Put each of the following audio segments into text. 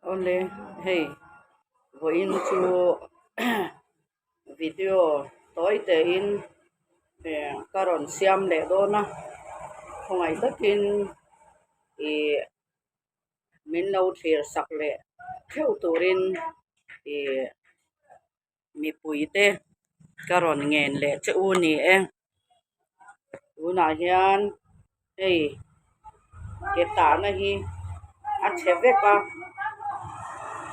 Ole, hey, voin chu video tối te in karon siam le do na không ai tất in i min lo thir sak le kheu turin i mi pui te karon ngen le che u ni u na hian hey ke ta na hi a cheve ka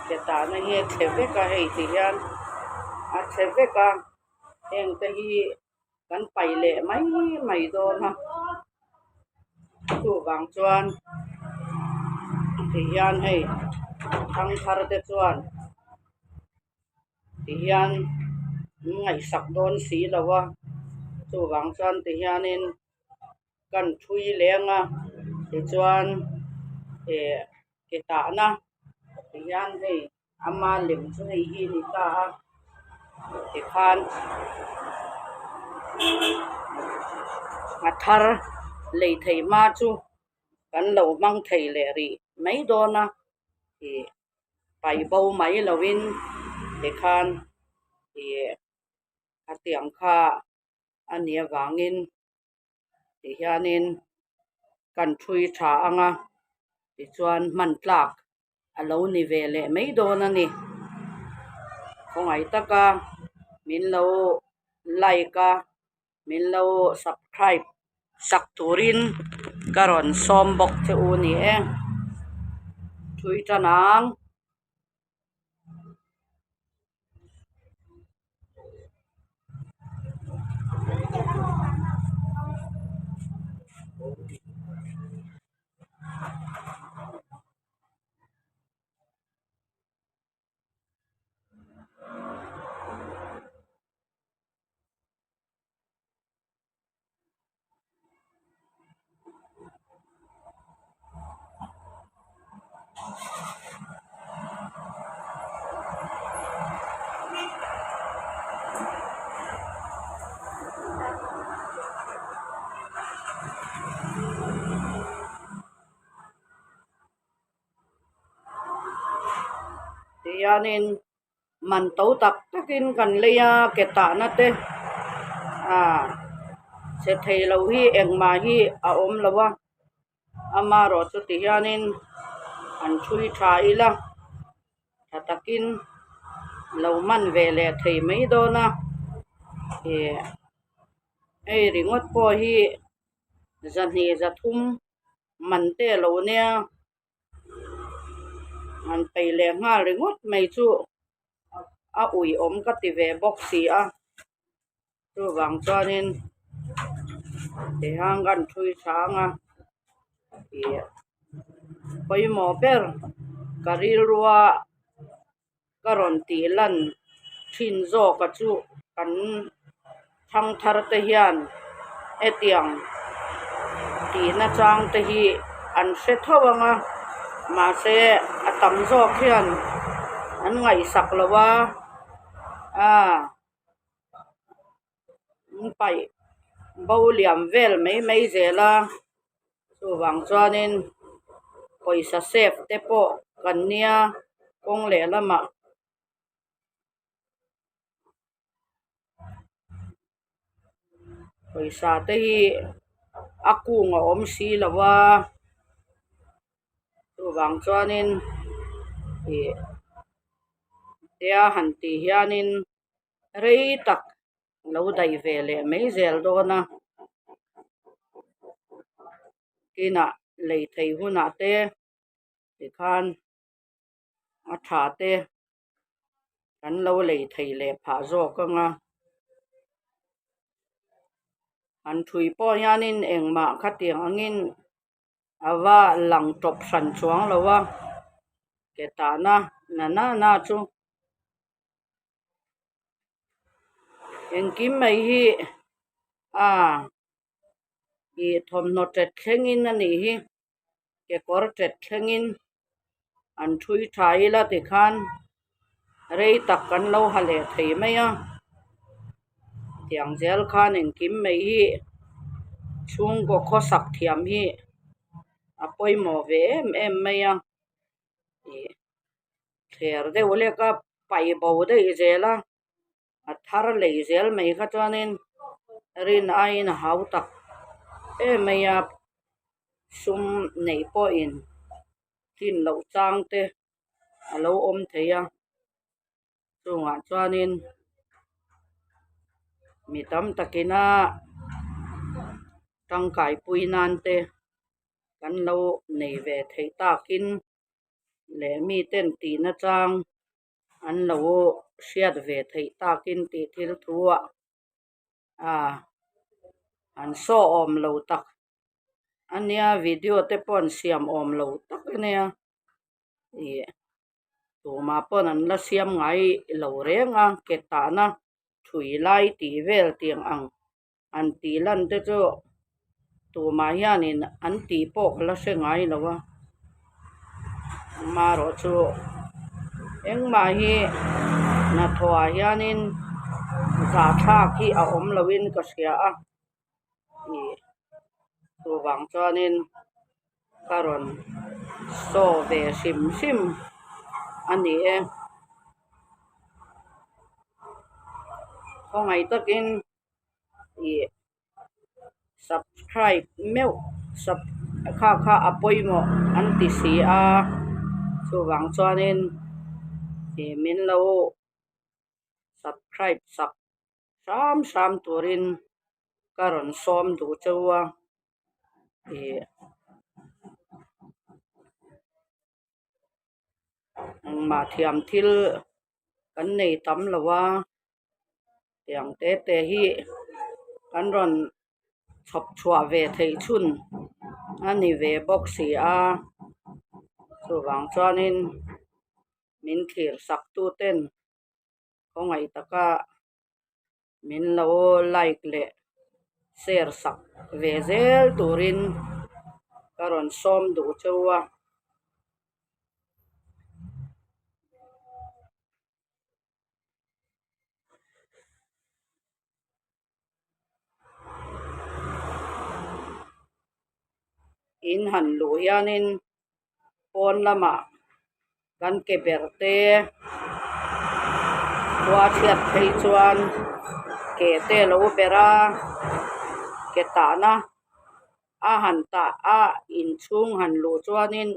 ke ta na hi cheve ka hey ti hian a cheve ka eng te hi kan pai le mai do na chu wang chuan ti hian hei thang thar te chuan ti hian ngai sak don si lawa chu wang chuan ti hianin kan thui lenga ti chuan ke ta na ti hian hei ama lem chu hei hi ni ta a ti khan a thar lei thei ma chu kan lo mang thei le ri mai do na thì bài bầu máy là win để khan thì tiếng kha anh nhớ vang in thì hiện in cần chui trả anh à thì chuan man plak alo ni về lệ mấy đô na nè không ai ta cả min lâu like min lâu subscribe sak turin karon som bok te u ni chui ta nang thì anin man tàu tak takin kan leya ke ta na te se thei lo hi engma hi a om lawa ama ro chu ti hianin an thui tha ila takin lo man ve le thei mai do na ringot po hi zani zathum man te lo ne an pai le nga ringot mai chu a ui om ka ti ve box si a chu wang chuanin te hang kan thui thanga poi mo per karil ruwa karon ti lan thin zo ka chu kan thang thar te hian etiang ti na chang te hi an se thawanga ma se atam zo khian an ngai sak lawa pai bo liam vel mai zela chu wang chuanin poisa save te po kan nia kong le lama poisa te hi akung a om si lawa chu wang chuanin tia han ti hianin rei tak lo dai ve le mai zel do na kina lei thei huna te ti khan a tha te kan lo lei thei le pha zo ka nga an thui po hianin engma khatiang angin awa lang top san chuang lawa ke ta na chu engkim mai hi i thom no tet thlengin ani hi ke kor tet thlengin an thui thai la ti khan rei tak kan lo hale thei mai a tiang zel khan engkim mai hi chung ko kho sak thiam hi apoi mo ve em mai a ther de ole ka pai bo de zela a thar le zel mai kha chuanin rin a in hau tak maya sum nei po in tin lo chang te alo om theia chunga chuanin mi tam takina tangkai puinan te kan lo nei ve thei takin le mi ten ti na chang an lo hriat ve thei takin ti thil thua an so om lo tak ania video te pon siam om lo tak ania i tuma pon an la siam ngai lo renga ke ta na thui lai ti vel tiang ang an ti lan te chu tuma hianin an ti pok la se ngai lowa ma ro chu engma hi na thwa hianin za tha ki a om lovin ka sia a i tu wang chuanin karon so ve sim sim ani ngai takin i subscribe meu sub kha apoi mo an ti si a chu wang chuanin min lo subscribe sak sam turin karon som du chawa ma thiam thil kan nei tam lawa tiang te hi kan ron chop chua ve thei chun ani ve box si a chu wang chuanin min thlir sak tu ten ngai taka min lo like le share sak ve zel turin karon som du chawa in han lu hianin pon lama kan ke berte wa thiat thei chuan ke te lo bera ke ta na a han ta a in chung han lu chuanin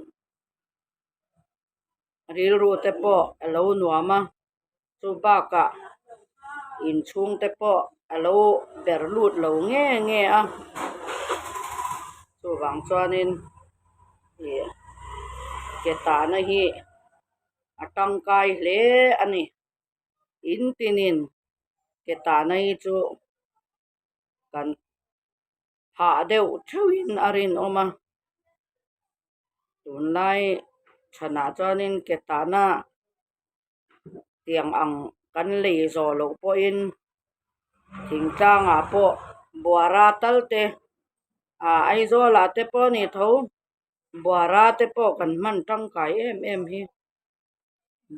ril ru te po alo nuama chu ba ka in chung te po alo ber lut lo nge a chu wang chuanin ke ta na hi atang kai hle ani in tinin ke ta nai chu kan ha deuh theuhin arin oma tunlai thana chuanin ke ta na tiang ang kan lei zo lo po in thing tlang a po buara talte ai zo la te po ni tho buara te po kan man tangkai em hi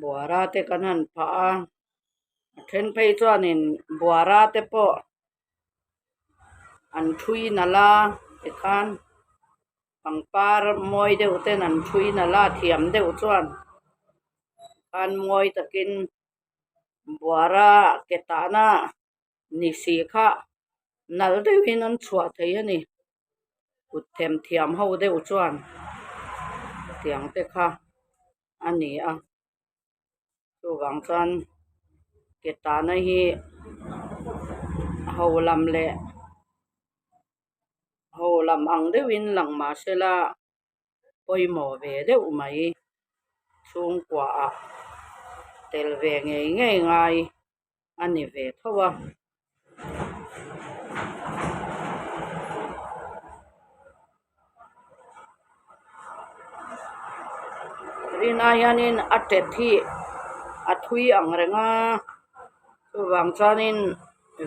buara te kan han pha a then phei chuanin buara te po an thui nala te khan pangpar moi deuh ten an thui nala thiam deuh chuan kan moi takin buara ke ta na ni si kha nal deuhin an chua thei ani kut them thiam ho deuh chuan tiang te kha ani a chu wang chuan ke ta na hi ho lam ang deuhin langma sela poimo ve deuh mai chung kwa a tel ve ngai ani ve thowa rina hianin a tet hi a thui ang renga chu wang chuanin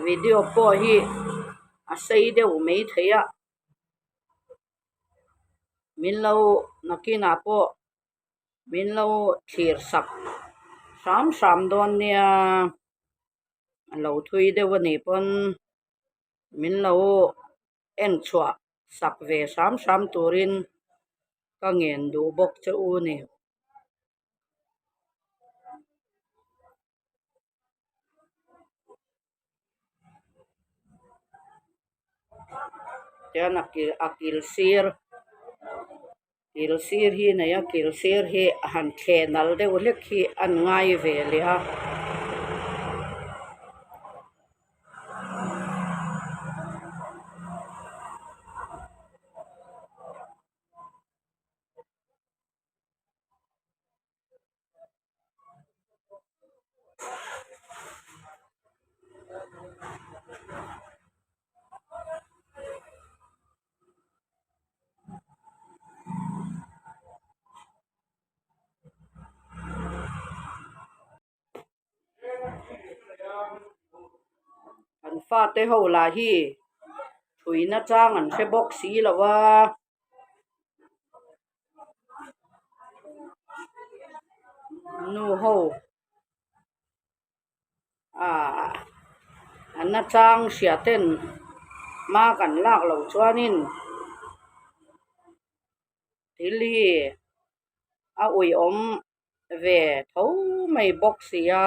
video po hi a sei deuh mai theia min lo nakina po min lo thlir sak sam don nia lo thui deuh ani pon min lo en chua sak ve sam turin ka ngen du bok cheu ni tian akil sir hi nei akil sir hi han thenal deuh hlek hi an ngai ve le a an fa te ho la hi thuina chang an hre bawk si lowa nu ho an na chang hria ten ma kan lak lo chuanin thil hi a ui om ve tho mai bawk si a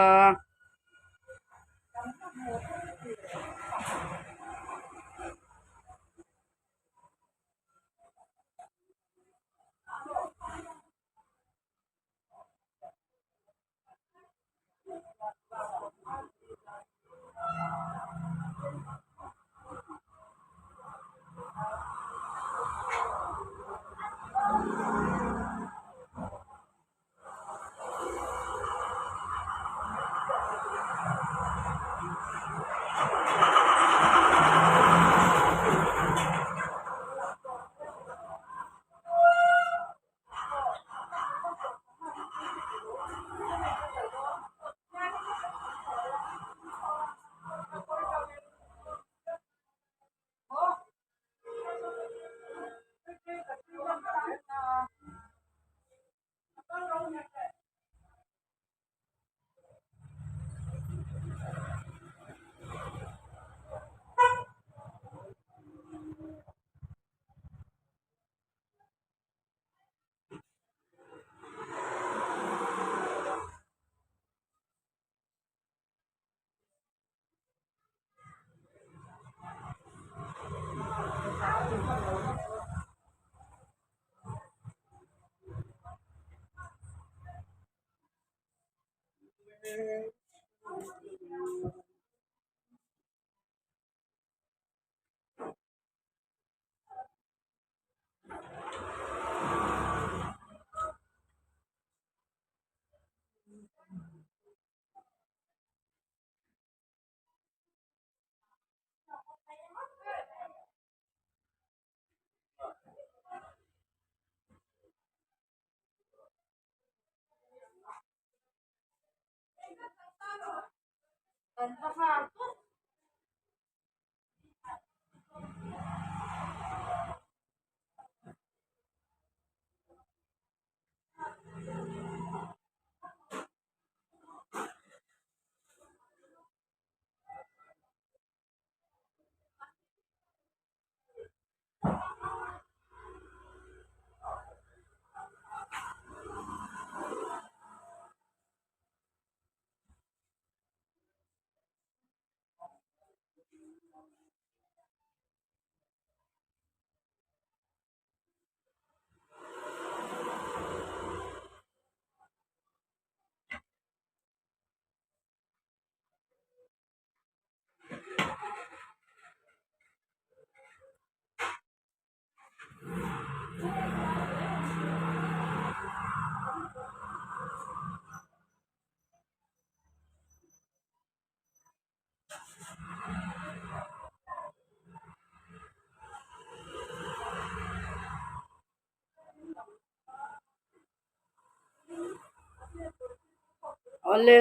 ole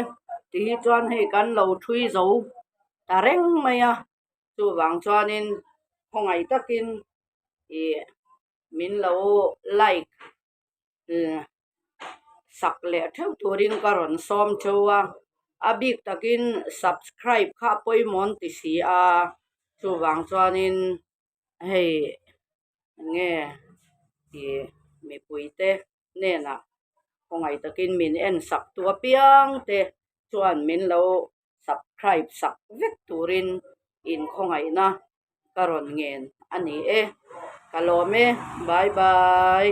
ti hi chuan hei kan lo thui zo ta reng mai a chu wang chuanin hongai takin i min lo like sak le theu turin ka ron som chowa a bik takin subscribe kha poimon ti si a chu wang chuanin hei nge ti mi puite nena hongai takin min en sak tua piang te chuan min lo subscribe sak vek turin in khongai na karon ngen ani kalome bye bye